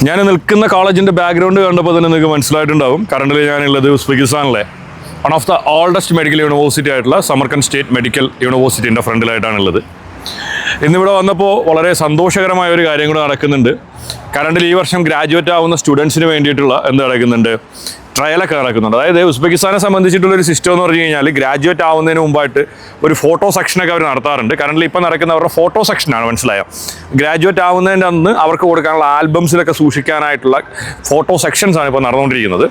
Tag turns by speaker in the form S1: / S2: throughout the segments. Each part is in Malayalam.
S1: ഞാൻ നിൽക്കുന്ന കോളേജിൻ്റെ ബാക്ക്ഗ്രൗണ്ട് കണ്ടപ്പോൾ തന്നെ നിങ്ങൾക്ക് മനസ്സിലായിട്ടുണ്ടാവും. കറണ്ടിൽ ഞാനുള്ളത് ഉസ്ബെക്കിസ്ഥാനിലെ one of the oldest medical university ആയിട്ടുള്ള സമർക്കണ്ട് സ്റ്റേറ്റ് മെഡിക്കൽ യൂണിവേഴ്സിറ്റിൻ്റെ ഫ്രണ്ടിലായിട്ടാണുള്ളത്. ഇന്നിവിടെ വന്നപ്പോൾ വളരെ സന്തോഷകരമായ ഒരു കാര്യം കൂടെ നടക്കുന്നുണ്ട്. കറണ്ടിൽ ഈ വർഷം ഗ്രാജുവേറ്റ് ആവുന്ന സ്റ്റുഡൻസിന് വേണ്ടിയിട്ടുള്ള എന്ത് നടക്കുന്നുണ്ട്, ട്രയലൊക്കെ നടക്കുന്നുണ്ട്. അതായത് ഉസ്ബെക്കിസ്ഥാനെ സംബന്ധിച്ചിട്ടുള്ളൊരു സിസ്റ്റം എന്ന് പറഞ്ഞു കഴിഞ്ഞാൽ ഗ്രാജുവേറ്റ് ആവുന്നതിന് മുമ്പായിട്ട് ഒരു ഫോട്ടോ സെക്ഷനൊക്കെ അവർ നടത്താറുണ്ട്. കറണ്ടിൽ ഇപ്പം നടക്കുന്ന അവരുടെ ഫോട്ടോ സെക്ഷനാണ്, മനസ്സിലായോ? ഗ്രാജുവേറ്റ് ആവുന്നതിൻ്റെ അന്ന് അവർക്ക് കൊടുക്കാനുള്ള ആൽബംസിലൊക്കെ സൂക്ഷിക്കാനായിട്ടുള്ള ഫോട്ടോ സെക്ഷൻസാണ് ഇപ്പോൾ നടന്നുകൊണ്ടിരിക്കുന്നത്.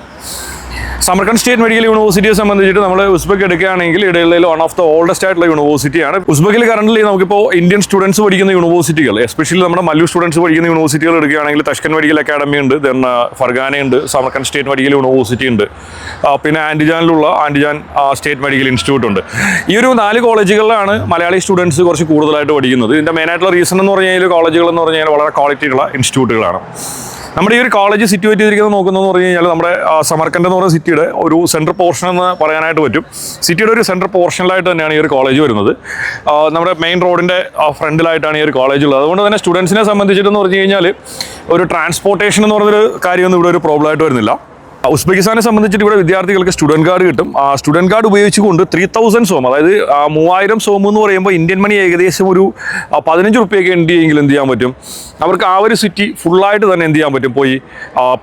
S1: സമർക്കണ്ട് സ്റ്റേറ്റ് മെഡിക്കൽ യൂണിവേഴ്സിറ്റിയെ സംബന്ധിച്ചിട്ട് നമ്മൾ ഉസ്ബെക്ക് എടുക്കുകയാണെങ്കിൽ ഇടയിലെ വൺ ഓഫ് ദ ഓൾഡസ്റ്റ് ആയിട്ടുള്ള യൂണിവേഴ്സിറ്റിയാണ്. ഉസ്ബെക്കിൽ കറണ്ടിൽ നമുക്കിപ്പോൾ ഇന്ത്യൻ സ്റ്റുഡൻസ് പഠിക്കുന്ന യൂണിവേഴ്സിറ്റികൾ, എസ്പെഷ്യലി നമ്മുടെ മല്ലു സ്റ്റുഡൻസ് പഠിക്കുന്ന യൂണിവേഴ്സിറ്റികൾ എടുക്കുകയാണെങ്കിൽ തഷ്കൻഡ് മെഡിക്കൽ അക്കാഡമി ഉണ്ട്, ദെൻ ഫർഗാന ഉണ്ട്, സമർക്കണ്ട് സ്റ്റേറ്റ് മെഡിക്കൽ യൂണിവേഴ്സിറ്റി ഉണ്ട്, പിന്നെ ആൻഡിജാനിലുള്ള ആൻഡിജാൻ സ്റ്റേറ്റ് മെഡിക്കൽ ഇൻസ്റ്റിറ്റ്യൂട്ട് ഉണ്ട്. ഈ ഒരു 4 കോളേജുകളിലാണ് മലയാളി സ്റ്റുഡൻസ് കുറച്ച് കൂടുതലായിട്ട് പഠിക്കുന്നത്. ഇതിൻ്റെ മെയിനായിട്ടുള്ള റീസൺ എന്ന് പറഞ്ഞു കഴിഞ്ഞാൽ കോളേജുകൾ എന്ന് പറഞ്ഞു കഴിഞ്ഞാൽ വളരെ ക്വാളിറ്റിയുള്ള ഇൻസ്റ്റിറ്റ്യൂട്ടുകളാണ്. നമ്മുടെ ഈ ഒരു കോളേജ് സിറ്റുവേറ്റ് ചെയ്തിരിക്കുന്നത് നോക്കുന്നതെന്ന് പറഞ്ഞു കഴിഞ്ഞാൽ നമ്മുടെ സമർക്കണ്ട് എന്ന് പറയുന്ന സിറ്റിയുടെ ഒരു സെൻട്രൽ പോർഷൻ എന്ന് പറയാനായിട്ട് പറ്റും. സിറ്റിയുടെ ഒരു സെൻട്രൽ പോർഷനിലായിട്ട് തന്നെയാണ് ഈ ഒരു കോളേജ് വരുന്നത്. നമ്മുടെ മെയിൻ റോഡിൻ്റെ ഫ്രണ്ടിലായിട്ടാണ് ഈ ഒരു കോളേജ് ഉള്ളത്. അതുകൊണ്ട് തന്നെ സ്റ്റുഡൻസിനെ സംബന്ധിച്ചിട്ടെന്ന് പറഞ്ഞു കഴിഞ്ഞാൽ ഒരു ട്രാൻസ്പോർട്ടേഷൻ എന്ന് പറയുന്നൊരു കാര്യമൊന്നും ഇവിടെ ഒരു പ്രോബ്ലം ആയിട്ട് വരുന്നില്ല. ഉസ്ബെക്കിസ്ഥാനെ സംബന്ധിച്ചിട്ട് ഇവിടെ വിദ്യാർത്ഥികൾക്ക് സ്റ്റുഡൻറ് കാർഡ് കിട്ടും. ആ സ്റ്റുഡൻറ് കാർഡ് ഉപയോഗിച്ചുകൊണ്ട് 3000 സോം, അതായത് 3000 സോം എന്ന് പറയുമ്പോൾ ഇന്ത്യൻ മണി ഏകദേശം ഒരു 15 റുപ്യൊക്കെ എന്ത് ചെയ്യാൻ പറ്റും, അവർക്ക് ആ ഒരു സിറ്റി ഫുള്ളായിട്ട് തന്നെ എന്ത് ചെയ്യാൻ പറ്റും, പോയി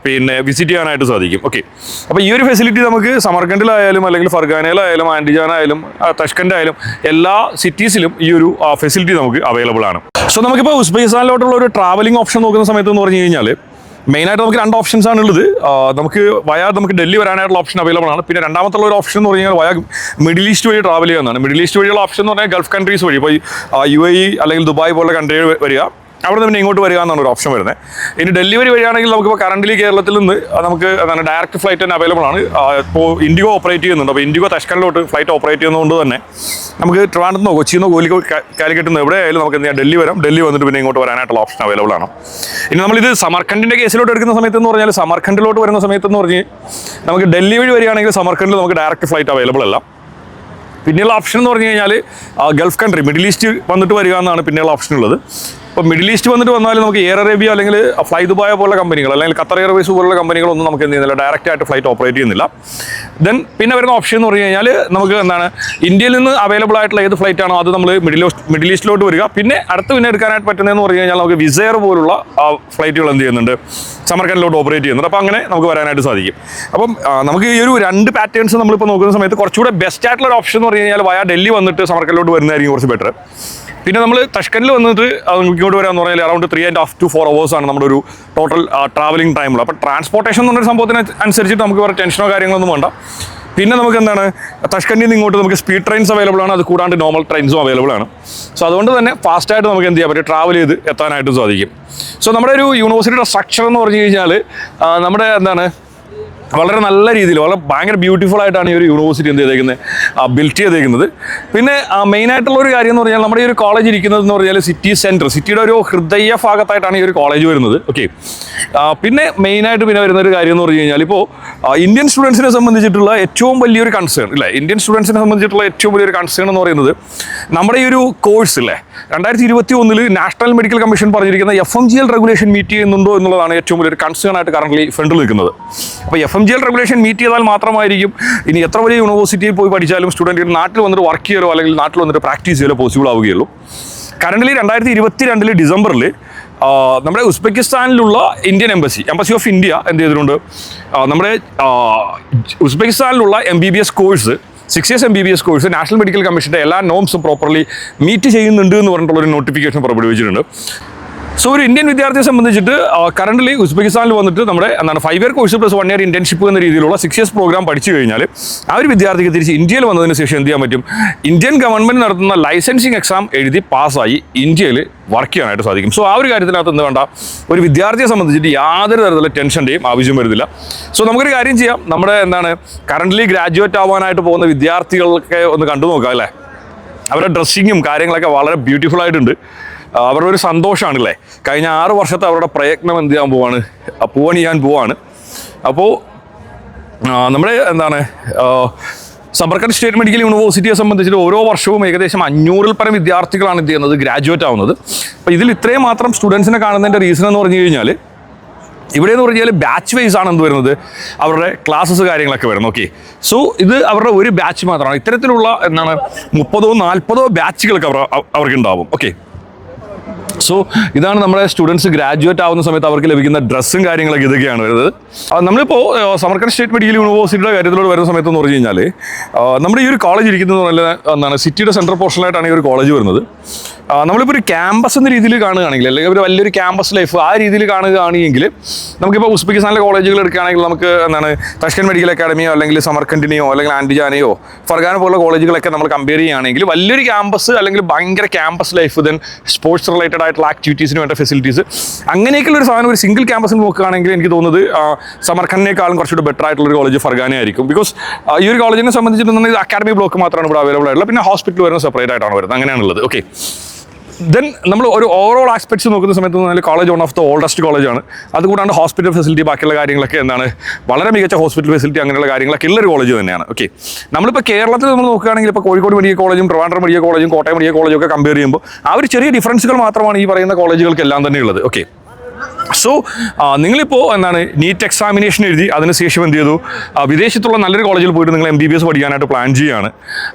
S1: പിന്നെ വിസിറ്റ് ചെയ്യാനായിട്ട് സാധിക്കും. ഓക്കെ, അപ്പോൾ ഈ ഒരു ഫെസിലിറ്റി നമുക്ക് സമർക്കണ്ടിലായാലും അല്ലെങ്കിൽ ഫർഗാനയിലായാലും ആൻഡിജാനായാലും തഷ്കൻഡായാലും എല്ലാ സിറ്റീസിലും ഈ ഒരു ഫെസിലിറ്റി നമുക്ക് അവൈലബിൾ ആണ്. സോ നമുക്കിപ്പോൾ ഉസ്ബെക്കിസ്ഥാനിലോട്ടുള്ള ഒരു ട്രാവലിംഗ് ഓപ്ഷൻ നോക്കുന്ന സമയത്ത് എന്ന് പറഞ്ഞു കഴിഞ്ഞാൽ മെയിനായിട്ട് നമുക്ക് 2 ഓപ്ഷൻസ് ആണുള്ളത്. നമുക്ക് ഡൽഹി വരാനായിട്ടുള്ള ഓപ്ഷൻ അവൈലബിൾ ആണ്. പിന്നെ രണ്ടാമത്തുള്ള ഒരു ഓപ്ഷൻ എന്ന് പറഞ്ഞു കഴിഞ്ഞാൽ മിഡിൽ ഈസ്റ്റ് വഴി ട്രാവൽ ചെയ്യുന്നതാണ്. മിഡിൽ ഈസ്റ്റ് വഴിയുള്ള ഓപ്ഷൻ എന്ന് പറഞ്ഞാൽ ഗൾഫ് കൺട്രീസ് വഴി, ഇപ്പോൾ UAE അല്ലെങ്കിൽ ദുബായ് പോലുള്ള കൺട്രി വരിക, അവിടെ നിന്ന് പിന്നെ ഇങ്ങോട്ട് വരിക എന്നാണ് ഒരു ഓപ്ഷൻ വരുന്നത്. ഇനി ഡെലിവറി വഴിയാണെങ്കിൽ നമുക്കിപ്പോൾ കറണ്ടിലി കേരളത്തിൽ നിന്ന് നമുക്ക് ഡയറക്റ്റ് ഫ്ലൈറ്റ് തന്നെ അവൈലബിൾ ആണ്. ഇപ്പോൾ ഇൻഡിഗോ ഓപ്പറേറ്റ് ചെയ്യുന്നുണ്ട്. അപ്പോൾ ഇൻഡിഗോ തഷ്കണ്ടിലോട്ട് ഫ്ലൈറ്റ് ഓപ്പറേറ്റ് ചെയ്യുന്നതുകൊണ്ട് തന്നെ നമുക്ക് ട്രിവാൻഡ്രത്തുനിന്നോ കൊച്ചിയിൽ നിന്നോ കാലിക്കറ്റിൽ നിന്ന് എവിടെയായാലും നമുക്ക് എന്ത് ചെയ്യാം, ഡൽഹി വരാം. ഡൽഹി വന്നിട്ട് പിന്നെ ഇങ്ങോട്ട് വരാനായിട്ടുള്ള ഓപ്ഷൻ അവൈലബിൾ ആണ്. ഇനി നമ്മളിത് സമർക്കണ്ടിൻ്റെ കേസിലോട്ട് എടുക്കുന്ന സമയത്ത് എന്ന് പറഞ്ഞാൽ സമർക്കണ്ടിലോട്ട് വരുന്ന സമയത്ത് എന്ന് പറഞ്ഞ് നമുക്ക് ഡൽഹി വഴി വരികയാണെങ്കിൽ സമർക്കണ്ടിൽ നമുക്ക് ഡയറക്റ്റ് ഫ്ലൈറ്റ് അവൈലബിൾ അല്ല. പിന്നെയുള്ള ഓപ്ഷൻ എന്ന് പറഞ്ഞു കഴിഞ്ഞാൽ ഗൾഫ് കൺട്രി മിഡിൽ ഈസ്റ്റ് വന്നിട്ട് വരിക എന്നാണ് പിന്നെയുള്ള ഓപ്ഷൻ ഉള്ളത്. ഇപ്പോൾ മിഡിൽ ഈസ്റ്റ് വന്നിട്ട് വന്നാലും നമുക്ക് എയർ അറേബ്യ അല്ലെങ്കിൽ ഫ്ലൈ ദുബായ് പോലുള്ള കമ്പനികൾ അല്ലെങ്കിൽ ഖത്തർ എയർവേസ് പോലുള്ള കമ്പനികളൊന്നും നമുക്ക് എന്ത് ചെയ്യുന്നില്ല, ഡയറക്റ്റ് ആയിട്ട് ഫ്ലൈറ്റ് ഓപ്പറേറ്റ് ചെയ്യുന്നില്ല. ദെൻ പിന്നെ വരുന്ന ഓപ്ഷൻ എന്ന് പറഞ്ഞു കഴിഞ്ഞാൽ നമുക്ക് ഇന്ത്യയിൽ നിന്ന് അവൈലബിൾ ആയിട്ടുള്ള ഏത് ഫ്ലൈറ്റ് ആണോ അത് നമ്മൾ മിഡിൽ ഈസ്റ്റിലോട്ട് വരിക. പിന്നെ പിന്നെ എടുക്കാനായിട്ട് പറ്റുന്നതെന്ന് പറഞ്ഞു കഴിഞ്ഞാൽ നമുക്ക് വിസയർ പോലുള്ള ഫ്ലൈറ്റുകൾ എന്ത് ചെയ്യുന്നുണ്ട്, സമർക്കണ്ടിലോട്ട് ഓപ്പറേറ്റ് ചെയ്യുന്നുണ്ട്. അപ്പോൾ അങ്ങനെ നമുക്ക് വരാനായിട്ട് സാധിക്കും. അപ്പം നമുക്ക് ഈ ഒരു 2 പാറ്റേൺസ് നമ്മളിപ്പോൾ നോക്കുന്ന സമയത്ത് കുറച്ചുകൂടെ ബെസ്റ്റ് ആയിട്ടുള്ള ഒരു ഓപ്ഷൻ എന്ന് പറഞ്ഞു കഴിഞ്ഞാൽ വയ ഡൽഹി വന്നിട്ട് സമർക്കണ്ടിലോട്ട് വരുന്നതായിരിക്കും കുറച്ച് ബെറ്റർ. പിന്നെ നമ്മൾ തഷ്കണ്ടിൽ വന്നിട്ട് ഇങ്ങോട്ട് വരാമെന്ന് പറഞ്ഞാൽ അറൗണ്ട് 3.5 to 4 hours ആണ് നമ്മുടെ ഒരു ടോട്ടൽ ട്രാവലിംഗ് ടൈമുള്ളത്. അപ്പോൾ ട്രാൻസ്പോർട്ടേഷൻ എന്നൊരു സംഭവത്തിന് അനുസരിച്ചിട്ട് നമുക്ക് വേറെ ടെൻഷനോ കാര്യങ്ങളൊന്നും വേണ്ട. പിന്നെ നമുക്ക് തഷ്കണ്ടിൽ നിന്ന് ഇങ്ങോട്ട് നമുക്ക് സ്പീഡ് ട്രെയിൻസ് അവൈലബിൾ ആണ്, അത് കൂടാണ്ട് നോർമൽ ട്രെയിൻസും അവൈലബിൾ ആണ്. സോ അതുകൊണ്ട് തന്നെ ഫാസ്റ്റായിട്ട് നമുക്ക് എന്ത് ചെയ്യാൻ പറ്റും, ട്രാവൽ ചെയ്ത് എത്താനായിട്ട് സാധിക്കും. സോ നമ്മുടെ ഒരു യൂണിവേഴ്സിറ്റിയുടെ സ്ട്രക്ചർ എന്ന് പറഞ്ഞു കഴിഞ്ഞാൽ നമ്മുടെ വളരെ നല്ല രീതിയിൽ ഭയങ്കര ബ്യൂട്ടിഫുൾ ആയിട്ടാണ് ഈ ഒരു യൂണിവേഴ്സിറ്റി എന്ത് ചെയ്തേക്കുന്നത്, ബിൽറ്റ് ചെയ്തേക്കുന്നത്. പിന്നെ മെയിനായിട്ടുള്ള ഒരു കാര്യം എന്ന് പറഞ്ഞാൽ നമ്മുടെ ഈ ഒരു കോളേജ് ഇരിക്കുന്നത് എന്ന് പറഞ്ഞാൽ സിറ്റി സെൻറ്റർ, സിറ്റിയുടെ ഒരു ഹൃദയ ഭാഗത്തായിട്ടാണ് ഈ ഒരു കോളേജ് വരുന്നത്. ഓക്കെ, പിന്നെ മെയിനായിട്ട് പിന്നെ വരുന്ന ഒരു കാര്യം എന്ന് പറഞ്ഞു കഴിഞ്ഞാൽ ഇപ്പോൾ ഇന്ത്യൻ സ്റ്റുഡൻസിനെ സംബന്ധിച്ചിട്ടുള്ള ഏറ്റവും വലിയൊരു കൺസേൺ ഇല്ലേ, ഇന്ത്യൻ സ്റ്റുഡൻസിനെ സംബന്ധിച്ചിട്ടുള്ള ഏറ്റവും വലിയൊരു കൺസേൺ എന്ന് പറയുന്നത് നമ്മുടെ ഈ ഒരു കോഴ്സ് ഇല്ലേ 2021 നാഷണൽ മെഡിക്കൽ കമ്മീഷൻ പറഞ്ഞിരിക്കുന്ന FMGL റെഗുലേഷൻ മീറ്റ് ചെയ്യുന്നുണ്ടോ എന്നുള്ളതാണ് ഏറ്റവും വലിയൊരു കൺസേൺ ആയിട്ട് കറണ്ട്ലി ഫ്രണ്ടിൽ നിൽക്കുന്നത്. അപ്പോൾ FMGL റെഗുലേഷൻ മീറ്റ് ചെയ്താൽ മാത്രമായിരിക്കും ഇനി എത്ര വലിയ യൂണിവേഴ്സിറ്റിയിൽ പോയി പഠിച്ചാലും സ്റ്റുഡൻറ്റുകൾ നാട്ടിൽ വന്നിട്ട് വർക്ക് ചെയ്യലോ അല്ലെങ്കിൽ നാട്ടിൽ വന്നിട്ട് പ്രാക്ടീസ് ചെയ്യലോ പോസിബിൾ ആവുകയുള്ളൂ. കറണ്ട്ലി 2022 ഡിസംബറിൽ നമ്മുടെ ഉസ്ബെക്കിസ്ഥാനിലുള്ള ഇന്ത്യൻ എംബസി ഓഫ് ഇന്ത്യ എന്ത് ചെയ്തിട്ടുണ്ട്, നമ്മുടെ ഉസ്ബെക്കിസ്ഥാനിലുള്ള MBBS course 6 years MBBS course national medical കമ്മീഷൻ്റെ എല്ലാ നോംസും പ്രോപ്പർലി മീറ്റ് ചെയ്യുന്നുണ്ട് എന്ന് പറഞ്ഞിട്ടുള്ളൊരു നോട്ടിഫിക്കേഷൻ പുറപ്പെടുവിച്ചിട്ടുണ്ട്. സോ ഒരു ഇന്ത്യൻ വിദ്യാർത്ഥിയെ സംബന്ധിച്ചിട്ട് കറണ്ട്ലി ഉസ്ബെക്കിസ്ഥാനിൽ വന്നിട്ട് നമ്മുടെ 5 year course plus 1 year internship എന്ന രീതിയിലുള്ള 6 years പ്രോഗ്രാം പഠിച്ചു കഴിഞ്ഞാൽ ആ ഒരു വിദ്യാർത്ഥിക്ക് തിരിച്ച് ഇന്ത്യയിൽ വന്നതിന് ശേഷം എന്ത് ചെയ്യാൻ പറ്റും, ഇന്ത്യൻ ഗവൺമെൻറ് നടത്തുന്ന ലൈസൻസിങ് എക്സാം എഴുതി പാസ്സായി ഇന്ത്യയിൽ വർക്ക് ചെയ്യാനായിട്ട് സാധിക്കും. സോ ആ ഒരു കാര്യത്തിനകത്ത് എന്ത് വേണ്ട, ഒരു വിദ്യാർത്ഥിയെ സംബന്ധിച്ചിട്ട് യാതൊരു തരത്തിലുള്ള ടെൻഷൻ്റെയും ആവശ്യം വരുന്നില്ല. സോ നമുക്കൊരു കാര്യം ചെയ്യാം, നമ്മുടെ കറണ്ട്ലി ഗ്രാജുവേറ്റ് ആവാനായിട്ട് പോകുന്ന വിദ്യാർത്ഥികളൊക്കെ ഒന്ന് കണ്ടു നോക്കാം അല്ലേ. അവരുടെ ഡ്രസ്സിങ്ങും കാര്യങ്ങളൊക്കെ വളരെ ബ്യൂട്ടിഫുൾ ആയിട്ടുണ്ട്. അവരുടെ ഒരു സന്തോഷമാണല്ലേ, കഴിഞ്ഞ 6 വർഷത്തെ അവരുടെ പ്രയത്നം എന്ത് ചെയ്യാൻ പോവാണ്. അപ്പോൾ നമ്മുടെ സമർക്കണ്ട് സ്റ്റേറ്റ് മെഡിക്കൽ യൂണിവേഴ്സിറ്റിയെ സംബന്ധിച്ചിട്ട് ഓരോ വർഷവും ഏകദേശം 500-ൽ പരം വിദ്യാർത്ഥികളാണ് എന്ത് ചെയ്യുന്നത്, ഗ്രാജുവേറ്റ് ആവുന്നത്. അപ്പോൾ ഇതിൽ ഇത്രയും മാത്രം സ്റ്റുഡൻസിനെ കാണുന്നതിൻ്റെ റീസൺ എന്ന് പറഞ്ഞു കഴിഞ്ഞാൽ ഇവിടെ എന്ന് പറഞ്ഞാൽ ബാച്ച് വൈസ് ആണ് എന്ത് വരുന്നത്, അവരുടെ ക്ലാസ്സസ് കാര്യങ്ങളൊക്കെ വരുന്നത്. ഓക്കെ, സോ ഇത് അവരുടെ ഒരു ബാച്ച് മാത്രമാണ്. ഇത്തരത്തിലുള്ള 30-40 ബാച്ചുകളൊക്കെ അവർക്ക് ഉണ്ടാവും. ഓക്കെ, സോ ഇതാണ് നമ്മുടെ സ്റ്റുഡൻസ് ഗ്രാജുവേറ്റ് ആവുന്ന സമയത്ത് അവർക്ക് ലഭിക്കുന്ന ഡ്രസ്സും കാര്യങ്ങളൊക്കെ ഇതൊക്കെയാണ് വരുന്നത്. നമ്മളിപ്പോൾ സമർക്കണ്ട് സ്റ്റേറ്റ് മെഡിക്കൽ യൂണിവേഴ്സിറ്റിയുടെ കാര്യത്തിലോട് വരുന്ന സമയത്ത് എന്ന് പറഞ്ഞു കഴിഞ്ഞാൽ നമ്മുടെ ഈ ഒരു കോളേജ് ഇരിക്കുന്നത് പറഞ്ഞാൽ സിറ്റിയുടെ സെൻട്രൽ പോർഷനിലായിട്ടാണ് ഈ ഒരു കോളേജ് വരുന്നത്. നമ്മളിപ്പോൾ ഒരു ക്യാമ്പസ് എന്ന രീതിയിൽ കാണുകയാണെങ്കിൽ, അല്ലെങ്കിൽ ഒരു വലിയൊരു ക്യാമ്പസ് ലൈഫ് ആ രീതിയിൽ കാണുകയാണെങ്കിൽ, നമുക്കിപ്പോൾ ഉസ്ബെക്കിസ്ഥാനിലെ കോളേജുകൾ എടുക്കുകയാണെങ്കിൽ നമുക്ക് തഷ്കൻ മെഡിക്കൽ അക്കാഡമിയോ അല്ലെങ്കിൽ സമർക്കണ്ടിനെയോ അല്ലെങ്കിൽ ആൻഡിജാനെയോ ഫർഗാന പോലുള്ള കോളേജുകളൊക്കെ നമ്മൾ കമ്പയർ ചെയ്യുകയാണെങ്കിൽ വലിയൊരു ക്യാമ്പസ് അല്ലെങ്കിൽ ഭയങ്കര campus life, then sports related ആയിട്ടുള്ള ആക്ടിവിറ്റീസിന് വേണ്ട ഫെസിലിറ്റീസ്, അങ്ങനെയൊക്കെയുള്ള ഒരു സാധനം ഒരു സിംഗിൾ ക്യാമ്പസിൽ നോക്കുകയാണെങ്കിൽ എനിക്ക് തോന്നുന്നത് സമർഖണ്ടിനേക്കാളും കുറച്ചുകൂടി ബെറ്റർ ആയിട്ടുള്ള ഒരു കോളേജ് ഫർഗാന ആയിരിക്കും. ബിക്കോസ് ഈ ഒരു കോളേജിനെ സംബന്ധിച്ചിട്ടുണ്ടെങ്കിൽ അക്കാഡമി ബ്ലോക്ക് മാത്രമാണ് ഇവിടെ അവൈലബിൾ ആയിട്ടുള്ളത്. പിന്നെ ഹോസ്പിറ്റൽ വരുന്നത് സെപ്പറേറ്റ് ആയിട്ടാണ് വരുന്നത്. അങ്ങനെയാണുള്ളത്. ഓക്കെ, ദെൻ നമ്മൾ ഒരു ഓവറോൾ ആസ്പെക്ട്സ് നോക്കുന്ന സമയത്ത് college one of the oldest കോളേജാണ്. അതുകൂടാണ്ട് ഹോസ്പിറ്റൽ ഫെസിലിറ്റി ബാക്കിയുള്ള കാര്യങ്ങളൊക്കെ വളരെ മികച്ച ഹോസ്പിറ്റൽ ഫെസിലിറ്റി അങ്ങനെയുള്ള കാര്യങ്ങളൊക്കെ ഉള്ളൊരു കോളേജ് തന്നെയാണ്. ഓക്കെ, നമ്മളിപ്പോൾ കേരളത്തിൽ നമ്മൾ നോക്കുകയാണെങ്കിൽ ഇപ്പോൾ കോഴിക്കോട് മെഡിക്കൽ കോളേജും ട്രിവാൻഡ്രം മെഡിക്കൽ കോളേജും കോട്ടയം മെഡിക്കൽ കോളേജും ഒക്കെ കമ്പയർ ചെയ്യുമ്പോൾ ആ ഒരു ചെറിയ ഡിഫറൻസുകൾ മാത്രമാണ് ഈ പറയുന്ന കോളേജുകൾക്കെല്ലാം തന്നെ ഉള്ളത്. ഓക്കെ, സോ നിങ്ങളിപ്പോൾ നീറ്റ് എക്സാമിനേഷൻ എഴുതി അതിനുശേഷം എന്ത് ചെയ്തു, വിദേശത്തുള്ള നല്ലൊരു കോളേജിൽ പോയിട്ട് നിങ്ങൾ MBBS പഠിക്കാനായിട്ട് പ്ലാൻ ചെയ്യുകയാണ്.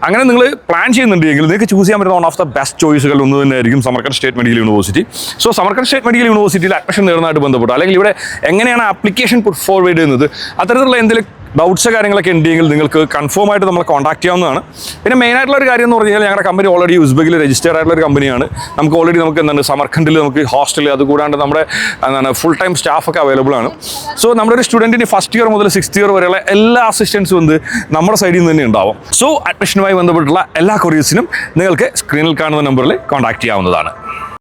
S1: അങ്ങനെ നിങ്ങൾ പ്ലാൻ ചെയ്യുന്നുണ്ടെങ്കിൽ നിങ്ങൾക്ക് ചൂസ് ചെയ്യാൻ പറ്റുന്ന വൺ ഓഫ് ദ ബെസ്റ്റ് ചോയ്സുകൾ ഒന്ന് തന്നെയായിരിക്കും സമർക്കണ്ട് state medical university. So സമർക്കണ്ട് state medical യൂണിവേഴ്സിറ്റിയിൽ അഡ്മിഷൻ നേടുന്നതായിട്ട് ബന്ധപ്പെട്ട് അല്ലെങ്കിൽ ഇവിടെ എങ്ങനെയാണ് ആപ്ലിക്കേഷൻ പുട്ട് ഫോർവേഡ് ചെയ്യുന്നത്, അത്തരത്തിലുള്ള എന്തെങ്കിലും ഡൗട്ട്സ് കാര്യങ്ങളൊക്കെ ഉണ്ടെങ്കിൽ നിങ്ങൾക്ക് കൺഫേം ആയിട്ട് നമ്മളെ കോൺടാക്ട് ചെയ്യാവുന്നതാണ്. പിന്നെ മെയിനായിട്ടുള്ള ഒരു കാര്യം എന്ന് പറഞ്ഞാൽ ഞങ്ങളുടെ കമ്പനി ഓൾറെഡി ഉസ്ബെക്കിൽ രജിസ്റ്റേർഡ് ആയിട്ടുള്ള ഒരു കമ്പനിയാണ്. നമുക്ക് ഓൾറെഡി നമുക്ക് സമർഖണ്ടിൽ നമുക്ക് ഹോസ്റ്റൽ, അതുകൂടാണ്ട് നമ്മുടെ ഫുൾ ടൈം സ്റ്റാഫൊക്കെ അവൈലബിൾ ആണ്. സോ നമ്മുടെ ഒരു സ്റ്റുഡൻറ്റിന് ഫസ്റ്റ് ഇയർ മുതൽ 6th ഇയർ വരെയുള്ള എല്ലാ അസിസ്റ്റൻസും നമ്മുടെ സൈഡിൽ നിന്ന് തന്നെ ഉണ്ടാവും. സോ അഡ്മിഷനുമായി ബന്ധപ്പെട്ടുള്ള എല്ലാ ക്വയറീസിനും നിങ്ങൾക്ക് സ്ക്രീനിൽ കാണുന്ന നമ്പറിൽ കോൺടാക്ട് ചെയ്യാവുന്നതാണ്.